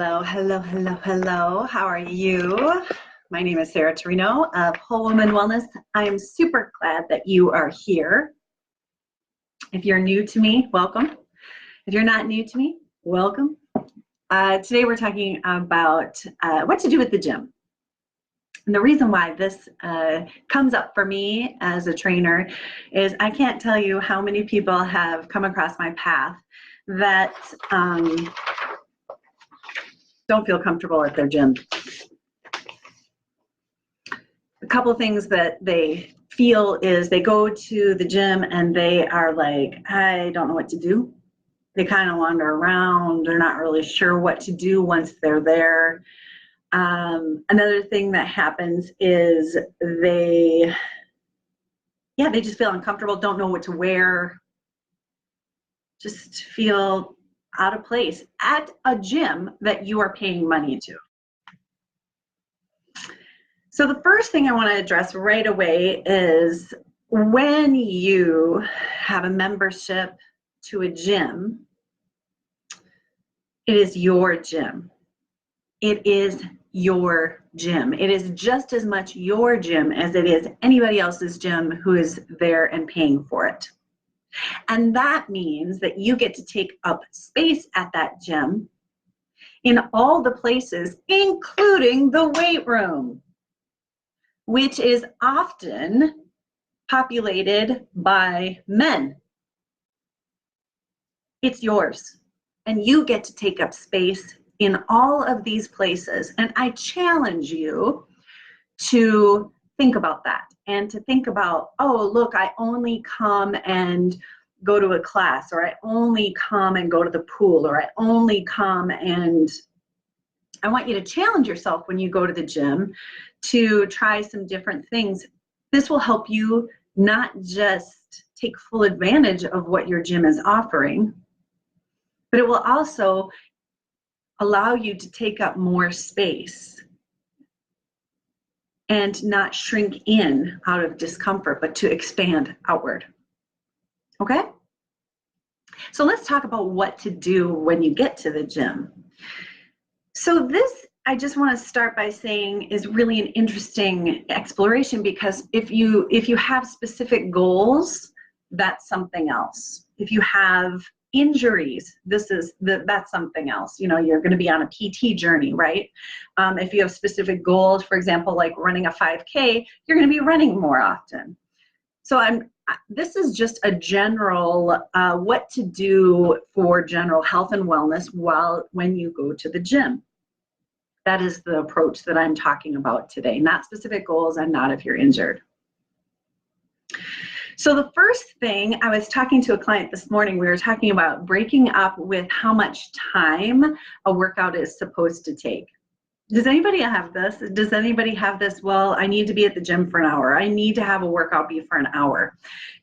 Hello, hello, hello, hello. How are you? My name is Sarah Torino of Whole Woman Wellness. I am super glad that you are here. If you're new to me, welcome. If you're not new to me, welcome. Today we're talking about what to do with the gym. And the reason why this comes up for me as a trainer is I can't tell you how many people have come across my path that don't feel comfortable at their gym. A couple things that they feel is they go to the gym and they are like, I don't know what to do. They kind of wander around. They're not really sure what to do once they're there. Another thing that happens is they just feel uncomfortable, don't know what to wear, just feel out of place at a gym that you are paying money to. So the first thing I want to address right away is when you have a membership to a gym, it is your gym. It is your gym. It is just as much your gym as it is anybody else's gym who is there and paying for it. And that means that you get to take up space at that gym in all the places, including the weight room, which is often populated by men. It's yours, and you get to take up space in all of these places. And I challenge you to think about that and to think about, oh, look, I only come and go to a class, or I only come and go to the pool, or I only come and I want you to challenge yourself when you go to the gym to try some different things. This will help you not just take full advantage of what your gym is offering, but it will also allow you to take up more space and not shrink in out of discomfort, but to expand outward. Okay? So let's talk about what to do when you get to the gym. So this, I just want to start by saying, is really an interesting exploration, because if you have specific goals, that's something else. If you have injuries, that's something else. You know, you're going to be on a PT journey, right? If you have specific goals, for example, like running a 5K, you're going to be running more often. So this is just a general what to do for general health and wellness when you go to the gym. That is the approach that I'm talking about today, not specific goals and not if you're injured. So the first thing, I was talking to a client this morning, we were talking about breaking up with how much time a workout is supposed to take. Does anybody have this? Does anybody have this? Well, I need to be at the gym for an hour. I need to have a workout be for an hour.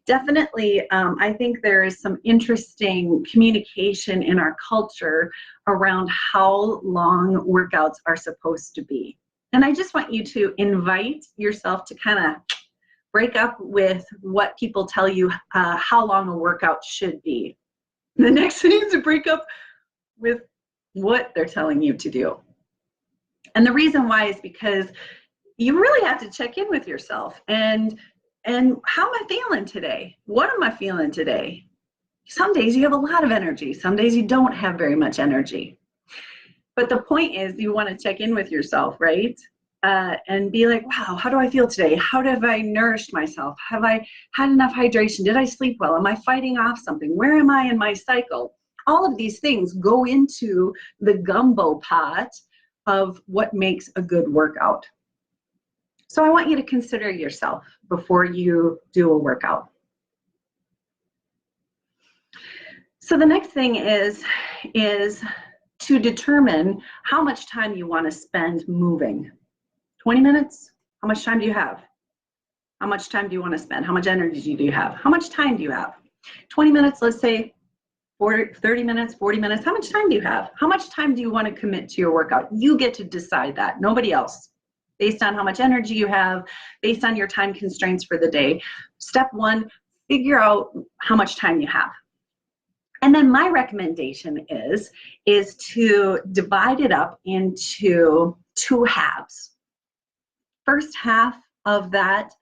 Definitely, I think there is some interesting communication in our culture around how long workouts are supposed to be. And I just want you to invite yourself to kind of break up with what people tell you how long a workout should be. The next thing is to break up with what they're telling you to do. And the reason why is because you really have to check in with yourself and how am I feeling today? What am I feeling today? Some days you have a lot of energy. Some days you don't have very much energy. But the point is you want to check in with yourself, right? And be like, wow, how do I feel today? How have I nourished myself? Have I had enough hydration? Did I sleep well? Am I fighting off something? Where am I in my cycle? All of these things go into the gumbo pot of what makes a good workout. So I want you to consider yourself before you do a workout. So the next thing is to determine how much time you want to spend moving. 20 minutes? How much time do you have? How much time do you want to spend? How much energy do you have? How much time do you have? 20 minutes, let's say 30 minutes, 40 minutes. How much time do you have? How much time do you want to commit to your workout? You get to decide that, nobody else. Based on how much energy you have, based on your time constraints for the day. Step one, figure out how much time you have. And then my recommendation is to divide it up into 2 halves. First half of that,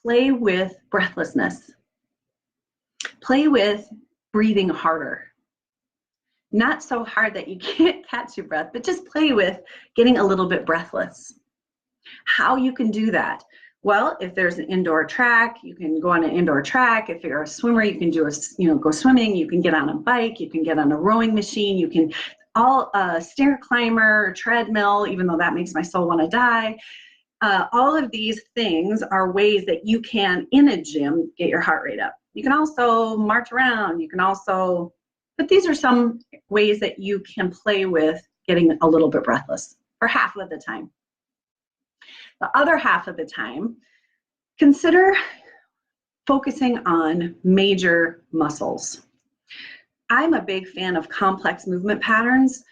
play with breathlessness. Play with breathing harder. Not so hard that you can't catch your breath, but just play with getting a little bit breathless. How you can do that? Well, if there's an indoor track, you can go on an indoor track. If you're a swimmer, you can go swimming. You can get on a bike. You can get on a rowing machine. You can stair climber, treadmill, even though that makes my soul want to die. All of these things are ways that you can, in a gym, get your heart rate up. You can also march around. You can also, but these are some ways that you can play with getting a little bit breathless for half of the time. The other half of the time, consider focusing on major muscles. I'm a big fan of complex movement patterns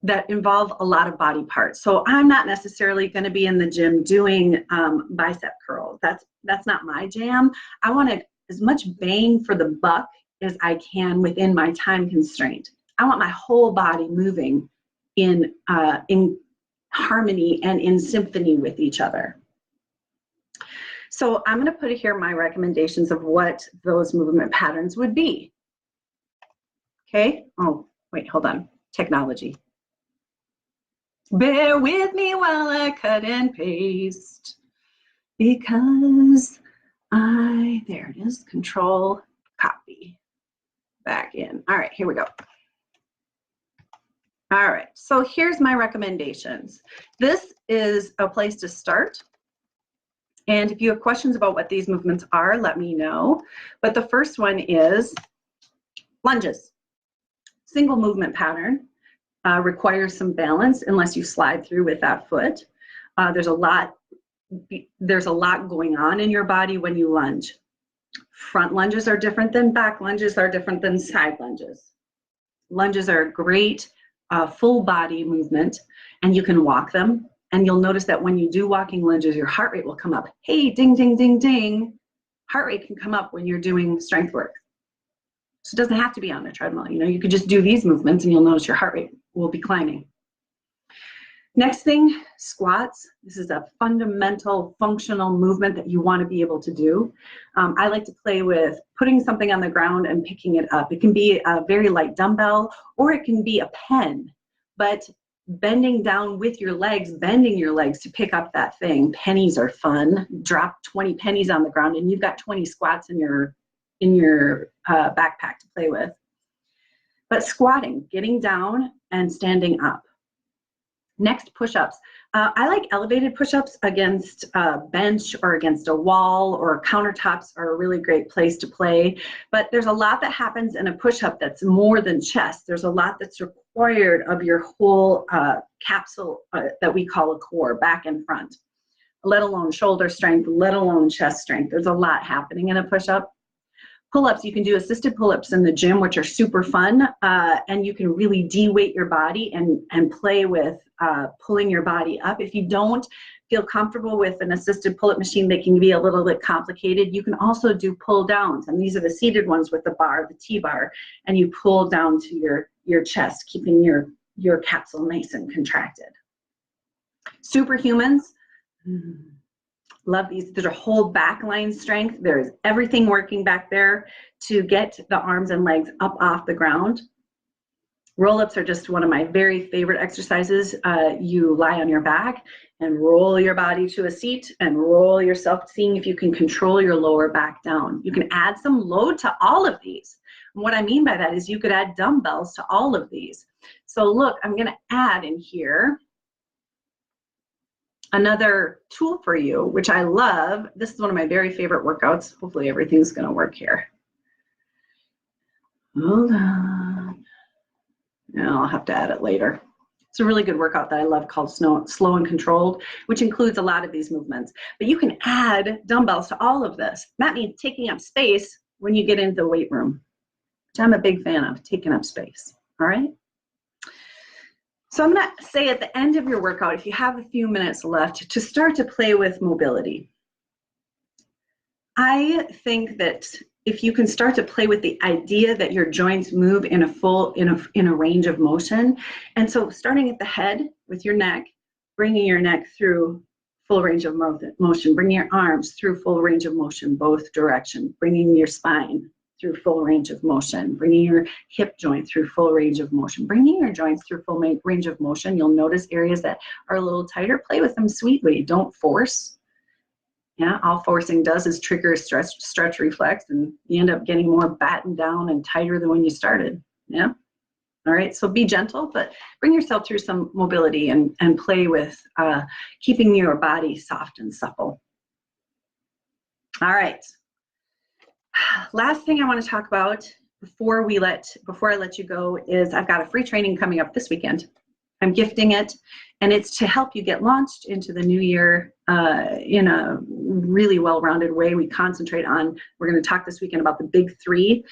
that involve a lot of body parts. So I'm not necessarily going to be in the gym doing bicep curls. That's not my jam. I want as much bang for the buck as I can within my time constraint. I want my whole body moving in harmony and in symphony with each other. So I'm going to put here my recommendations of what those movement patterns would be. Okay. Oh, wait, hold on. Technology. Bear with me while I cut and paste, because there it is, Control, copy, back in. All right, here we go. All right, so here's my recommendations. This is a place to start. And if you have questions about what these movements are, let me know. But the first one is lunges. Single movement pattern. Requires some balance unless you slide through with that foot. There's a lot going on in your body when you lunge. Front lunges are different than back lunges, are different than side lunges. Lunges are a great full body movement, and you can walk them. And you'll notice that when you do walking lunges, your heart rate will come up. Hey, ding, ding, ding, ding. Heart rate can come up when you're doing strength work. So it doesn't have to be on a treadmill. You could just do these movements and you'll notice your heart rate will be climbing. Next thing, squats. This is a fundamental functional movement that you want to be able to do. I like to play with putting something on the ground and picking it up. It can be a very light dumbbell, or it can be a pen, but bending down with your legs, bending your legs to pick up that thing. Pennies are fun. Drop 20 pennies on the ground and you've got 20 squats in your backpack to play with. But squatting, getting down and standing up. Next, push-ups. I like elevated push-ups against a bench or against a wall, or countertops are a really great place to play. But there's a lot that happens in a push-up that's more than chest. There's a lot that's required of your whole capsule that we call a core, back and front, let alone shoulder strength, let alone chest strength. There's a lot happening in a push-up. Pull-ups, you can do assisted pull-ups in the gym, which are super fun, and you can really de-weight your body and play with pulling your body up. If you don't feel comfortable with an assisted pull-up machine, they can be a little bit complicated. You can also do pull-downs, and these are the seated ones with the bar, the T-bar, and you pull down to your chest, keeping your capsule nice and contracted. Superhumans. Love these. There's a whole back line strength. There's everything working back there to get the arms and legs up off the ground. Roll-ups are just one of my very favorite exercises. You lie on your back and roll your body to a seat and roll yourself, seeing if you can control your lower back down. You can add some load to all of these. And what I mean by that is you could add dumbbells to all of these. So look, I'm going to add in here another tool for you, which I love. This is one of my very favorite workouts. Hopefully everything's going to work here. Hold on. No, I'll have to add it later. It's a really good workout that I love called Slow and Controlled, which includes a lot of these movements. But you can add dumbbells to all of this. That means taking up space when you get into the weight room, which I'm a big fan of, taking up space. All right? So I'm going to say at the end of your workout, if you have a few minutes left, to start to play with mobility. I think that if you can start to play with the idea that your joints move in a range of motion. And so starting at the head with your neck, bringing your neck through full range of motion, bringing your arms through full range of motion, both directions, bringing your spine through full range of motion, bringing your hip joint through full range of motion, bringing your joints through full range of motion. You'll notice areas that are a little tighter, play with them sweetly, don't force. Yeah, all forcing does is trigger a stretch reflex, and you end up getting more battened down and tighter than when you started. Yeah. All right, so be gentle, but bring yourself through some mobility and play with keeping your body soft and supple. All right. Last thing I want to talk about before I let you go is I've got a free training coming up this weekend. I'm gifting it, and it's to help you get launched into the new year in a really well-rounded way. We're going to talk this weekend about the big three,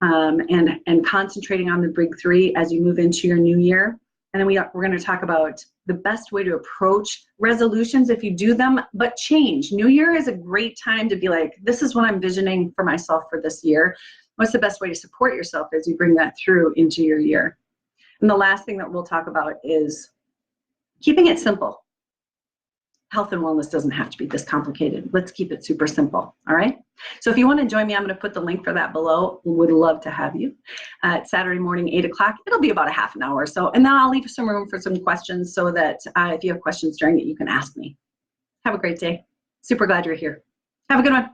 and concentrating on the big three as you move into your new year. And then we're going to talk about the best way to approach resolutions if you do them, but change. New year is a great time to be like, this is what I'm visioning for myself for this year. What's the best way to support yourself as you bring that through into your year? And the last thing that we'll talk about is keeping it simple. Health and wellness doesn't have to be this complicated. Let's keep it super simple, all right? So if you want to join me, I'm going to put the link for that below. Would love to have you. Saturday morning, 8 o'clock. It'll be about a half an hour or so. And then I'll leave some room for some questions so that if you have questions during it, you can ask me. Have a great day. Super glad you're here. Have a good one.